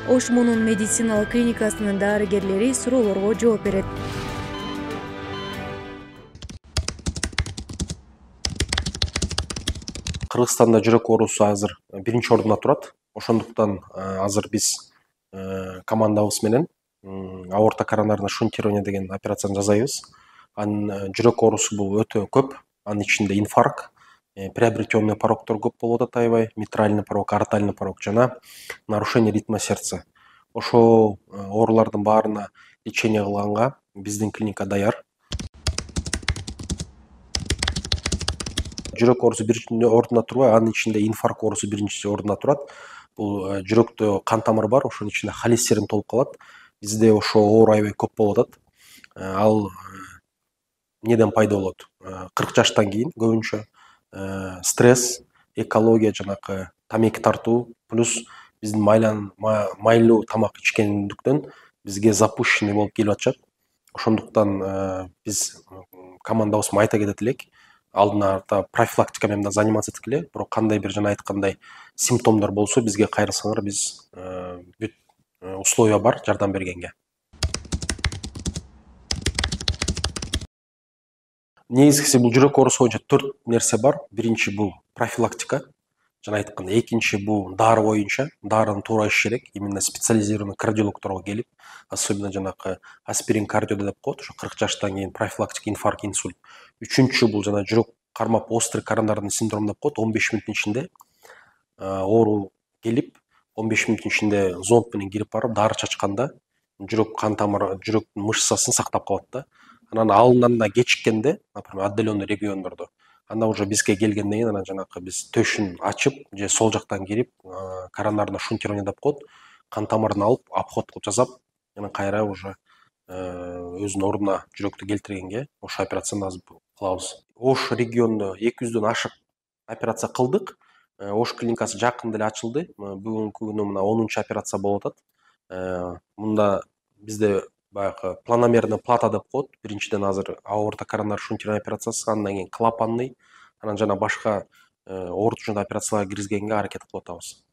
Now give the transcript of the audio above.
Ошмунун медициналык клиникасынын дарыгерлери суроолорго жооп берет. Кыргызстанда жүрөк оорусу азыр биринчи ордуна турат. Ошондуктан азыр биз командабыз менен аорта коронарный шунтирование деген операцияны жасайбыз. Анын жүрөк оорусу бул өтө көп. Анын ичинде инфаркт, приобретенный порогдор көп болуп атат аябай, митральный порог, артальный порог жана нарушение ритма сердца. Ошол оорулардын баарына лечение кылганга биздин клиника даяр. Жүрөк оорусу биринчи ордуна турбай, анын ичинде инфаркт оорусу биринчи ордуна турат. Бул жүрөктө кан тамыры бар, ошонун ичинде холестерин толуп калат. Бизде ошо оору аябай көп болуп атат. Ал неден пайда болот? 40 жаштан кийин көбүнчө стресс, экология, жанакы тамеки тартуу плюс биздин майлуу тамак ичкендиктен бизге запущенный болуп келип атышат. Ошондуктан биз командабыз менен айта кетет элек, алдын арта профилактика менен заниматься эткиле, бирок кандай бир жана айткандай симптомдор болсо бизге кайрылсаңар, биз бүт условия бар жардам бергенге. Негизгиси бул жүрөк оорусу боюнча 4 нерсе бар. Биринчи бул профилактика, жана айткандай. Экинчи бул дары боюнча, дарыны туура ичиш керек, именно специализированный кардиологторго келип, особенно жанакы аспирин кардио деп коет, ошо 40 жаштан кийин профилактика инфаркт, инсульт. Үчүнчү бул жана жүрөк кармап острый коронарный синдром деп коет, 15 мүнөттүн ичинде оору келип, 15 мүнөттүн ичинде зонд менен кирип барып, дары чачканда жүрөк кан тамыры, жүрөктүн мышцасын сактап калат да. Анан алындан кечиккенде, например, отдаленный региондордо, анда уже бизге келгенден кийин анан жанакы биз төшүн ачып, же сол жактан кирип, коронарный шунтирование деп коет, кан тамырын алып, обход кылып жасап, анан кайра уже өзүнүн ордуна жүрөктү келтиргенге ошо операцияны азыр кылабыз. Ош региондо 200дөн ашык операция кылдык. Ош клиникасы жакында эле ачылды. Бүгүнкү күнү мына 10-чу операция болуп атат. Мында бизде баягы планомерный плата деп коет. Биринчиден азыр аорта коронар шунтирование операциясы, андан кийин клапанный, анан жана башка оорутуучу операцияларга киргизгенге аракет кылып атабыз.